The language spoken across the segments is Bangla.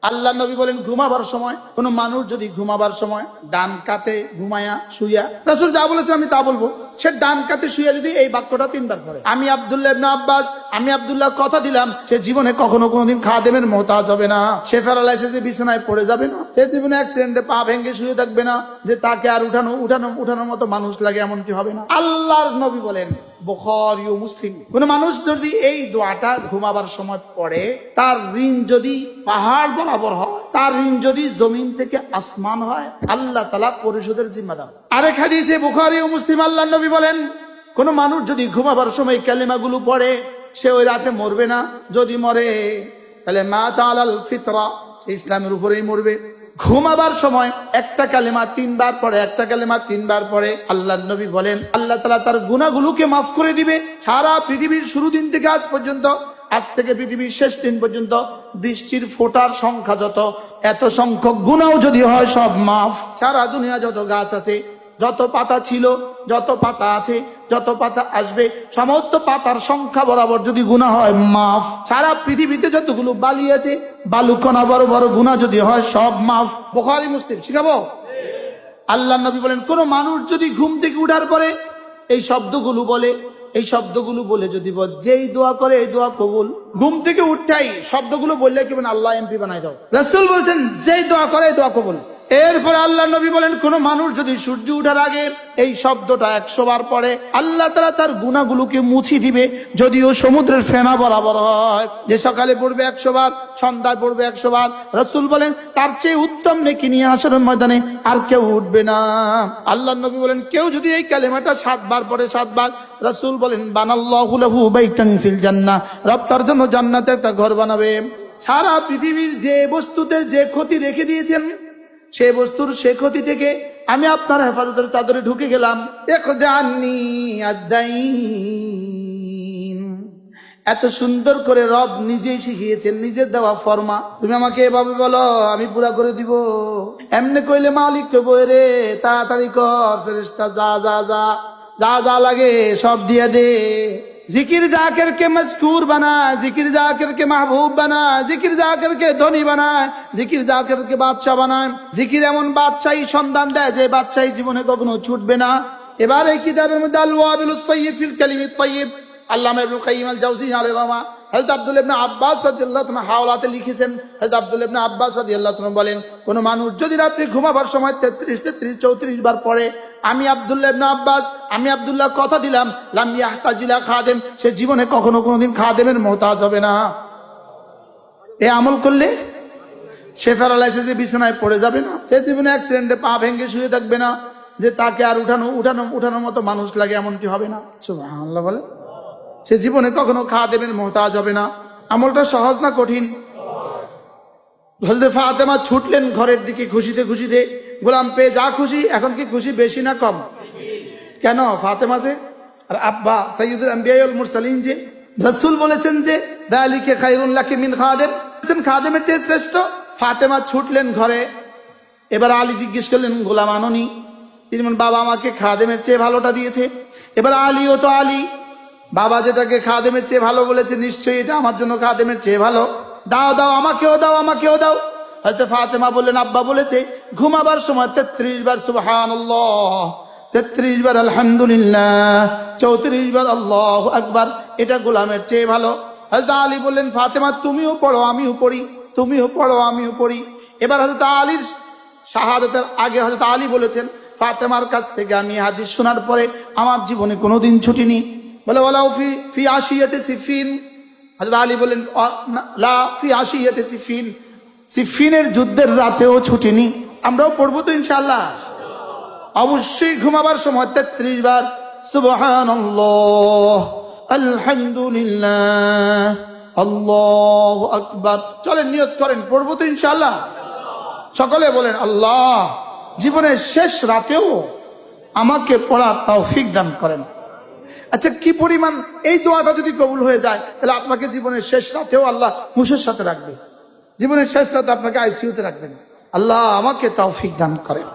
আল্লাহ নবী বলেন ঘুমাবার সময় কোন মানুষ যদি ঘুমাবার সময় ডান কাতে ঘুমায়া শুয়া, রাসূল যা বলেছেন আমি তা বলবো, সে ডান কাতে শুয়া যদি এই বাক্যটা 3 বার পড়ে, আমি আব্দুল্লাহ ইবনে আব্বাস, আমি আব্দুল্লাহ কথা দিলাম সে জীবনে কখনো কোনোদিন খাদেমের মোহতাজ হবে না, সে প্যারালাইসিসে বিছানায় পড়ে যাবে না, সে জীবনে অ্যাক্সিডেন্টে পা ভেঙে শুয়ে থাকবে না, যে তাকে আর উঠানোর মতো মানুষ লাগে এমনটি হবে না। আল্লাহর নবী বলেন, বুখারী ও মুসলিম, কোন মানুষ যদি এই দোয়াটা ঘুমাবার সময় পড়ে, তার ঋণ যদি পাহাড় বরাবর হয়, তার ঋণ যদি জমিন থেকে আসমান হয়, আল্লাহ তাআলা পরিশোধের জিম্মাদার। আরেক হাদিসে বুখারী ও মুসলিম আল্লাহর নবী বলেন, কোন মানুষ যদি ঘুমাবার সময় কালিমাগুলো পড়ে, সে ওই রাতে মরবে না, যদি মরে তাহলে মাতা আলাল ফিতরা, ইসলামের উপরেই মরবে। ঘুমাবার সময় একটা কালেমা 3 বার পড়ে, একটা কালেমা 3 বার পড়ে, আল্লাহর নবী বলেন আল্লাহ তাআলা তার গুনাহগুলোকে মাফ করে দিবে। সারা পৃথিবীর শুরু দিন থেকে আজ পর্যন্ত, আজ থেকে পৃথিবীর শেষ দিন পর্যন্ত বৃষ্টির ফোঁটার সংখ্যা যত, এত সংখ্যক গুনাহ যদি হয় সব মাফ। সারা দুনিয়া যত গাছ আছে, যত পাতা ছিল, যত পাতা আছে, যত পাতা আসবে, সমস্ত পাতার সংখ্যা বরাবর যদি গুনাহ হয় মাফ। সারা পৃথিবীতে যতগুলো বালি আছে, বালুকণা বড় বড় গুনাহ যদি হয় সব মাফ। বুখারী মুসলিম শিখাবো। আল্লাহ নবী বলেন কোন মানুষ যদি ঘুম থেকে উঠার পরে এই শব্দগুলো বলে, এই শব্দগুলো বলে যদি যেই দোয়া করে এই দোয়া কবুল। ঘুম থেকে উঠাই শব্দগুলো বললে কি আল্লাহ এমপি বানাই দাও, রাসূল বলছেন যেই দোয়া করে এই দোয়া কবুল। এরপরে আল্লাহ নবী বলেন কোন মানুষ যদি সূর্য ওঠার আগে এই শব্দটা 100 বার পড়ে, আল্লাহ তাআলা তার গুনাহগুলোকে মুছে দিবে, যদিও সমুদ্রের ফেনা বরাবর হয়। যে সকালে পড়বে 100 বার, সন্ধ্যায় পড়বে 100 বার, রাসূল বলেন তার চেয়ে উত্তম নেকি নিয়ে হাশরের ময়দানে আর কেউ উঠবে না। আল্লাহ নবী বলেন কেউ যদি এই কালেমাটা 7 বার পড়ে, 7 বার, রাসূল বলেন বানাল্লাহু লাহু বাইতান ফিল জান্নাহ, রব তার জন্য জান্নাতে একটা ঘর বানাবে। সারা পৃথিবীর যে বস্তুতে যে ক্ষতি রেখে দিয়েছেন, সে বস্তুর সে ক্ষতি থেকে আমি আপনার হেফাজতের চাদরে ঢুকে গেলাম। এত সুন্দর করে রব নিজেই শিখিয়েছেন, নিজের দেওয়া ফরমা। তুমি আমাকে এভাবে বলো, আমি পুরা করে দিব। এমনি কইলে মালিক কইব রে তাড়াতাড়ি কর, ফেরেশতা যা যা যা যা যা লাগে সব দিয়ে দে। जिकिर जाकिर के मज़कूर बनाए, जिकिर जाकिर के महबूब बनाए, जिकिर जाकिर के धनी बनाए, जिकिर जाकिर के बादशाह बनाए। जिकिर एमन बादशाही সন্ধান দেয় যে বাদশাহী জীবনে কখনো ছুটবে না। এবার এই কিতাবের মধ্যে আল ওয়াবিলুস সাইয়্যিব ফিল কালিমিত তাইয়্যিব, আল্লামা ইবনুল কাইয়্যিম আল জাওযী আলাইহি রাহমা, হযরত আব্দুল্লাহ ইবনে আব্বাস রাদিয়াল্লাহু তাআলা হাওলাতে লিখেছেন, হযরত আব্দুল্লাহ ইবনে আব্বাস রাদিয়াল্লাহু তাআলা বলেন কোন মানুষ যদি রাতে ঘুমাবার সময় 33 34 বার পড়ে, আমি আব্দুল্লাহ ইবনে আব্বাস, আমি আব্দুল্লাহ কথা দিলাম লাম ইয়াহতাজিলা খাদেম, সে জীবনে কখনো কোনোদিন খাদেমের মোহতাজ হবে না। এই আমল করলে সে প্যারালাইসিসে বিছানায় পড়ে যাবে না, সে জীবনে অ্যাক্সিডেন্টে পা ভেঙে শুয়ে থাকবে না, যে তাকে আর উঠানোর মতো মানুষ লাগে এমনটি হবে না। সুবহানাল্লাহ বলে, সে জীবনে কখনো খাদেমের মোহতাজ হবে না। আমলটা সহজ না কঠিন? হযরত ফাতেমা ছুটলেন ঘরের দিকে খুশিতে খুশিতে, গোলাম পেয়ে যা খুশি। এখন কি খুশি বেশি না কম? কেন? ফাতেমা যে আর আব্বা সাইয়্যিদুল আম্বিয়া ওয়াল মুরসালিন, যে রাসূল বলেছেন যে যালিকা খায়রুন লাকি মিন খাদেম, খাদেমের চেয়ে শ্রেষ্ঠ। ফাতেমা ছুটলেন ঘরে। এবার আলী জিজ্ঞেস করলেন গোলাম আনোনি? তিনি বলেন বাবা আমাকে খাদেমের চেয়ে ভালোটা দিয়েছে। এবার আলীও তো আলী, বাবা যেটাকে খাদেমের চেয়ে ভালো বলেছে নিশ্চয়ই এটা আমার জন্য খাদেমের চেয়ে ভালো, দাও দাও আমাকেও দাও, আমাকেও দাও। হযরত ফাতেমা বললেন আব্বা বলেছে ঘুমাবার সময় 33 বার সুবহানাল্লাহ, 33 বার আলহামদুলিল্লাহ, 34 বার আল্লাহু আকবার, এটা গোলামের চেয়ে ভালো। হযরত আলী বললেন ফাতেমা তুমিও পড়ো আমিও পড়ি, তুমিও পড়ো আমিও পড়ি। এবার হযরত আলীর শাহাদাতের আগে হযরত আলী বলেছেন ফাতেমার কাছ থেকে আমি হাদিস শোনার পরে আমার জীবনে কোনোদিন ছুটিনি। বলে ওয়ালাউ ফি আশিয়াতি সিফিন, হযরত আলী বলেন লা ফি আশিয়াতি সিফিন, সিফিনের যুদ্ধের রাতেও ছুটিনি। আমরাও পড়বো তো ইনশাআল্লাহ। অবশ্যই ঘুমাবার সময় 33 বার সুবহানাল্লাহ, আলহামদুলিল্লাহ, আল্লাহু আকবার। চলেন নিয়ত করেন, পড়বো তো ইনশাআল্লাহ। সকলে বলেন আল্লাহ জীবনের শেষ রাতেও আমাকে পড়ার তৌফিক দান করেন। আচ্ছা কি পরিমাণ এই দোয়াটা যদি কবুল হয়ে যায়, তাহলে আপনাকে জীবনের শেষ রাতেও আল্লাহ হুঁশের সাথে রাখবে, জীবনের শেষ রাতে আপনাকে আইসিইউতে রাখবেন। আল্লাহ আমাকে তৌফিক দান করেন।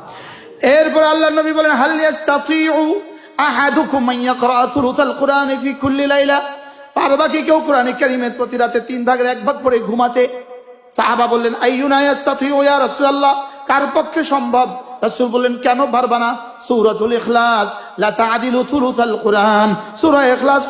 এরপর আল্লাহ নবী বলেন হাল ইয়াস্তাতিউ আহাদুকুম মান ইয়াকরা সুরাতাল কুরআন ফি কুল্লি লাইলা, পারবা কি কেউ কোরআন কারীমের প্রতি রাতে 3 ভাগের 1 ভাগ পড়ে ঘুমাতে? সাহাবা বললেন আইয়ুনা ইয়াস্তাতিউ ইয়া রাসূলুল্লাহ, কার পক্ষে সম্ভব? রাসূল বললেন কেন পারবা না? সূরাতুল ইখলাস লা তা'দিলু থুলুসাল কুরআন, সূরা ইখলাস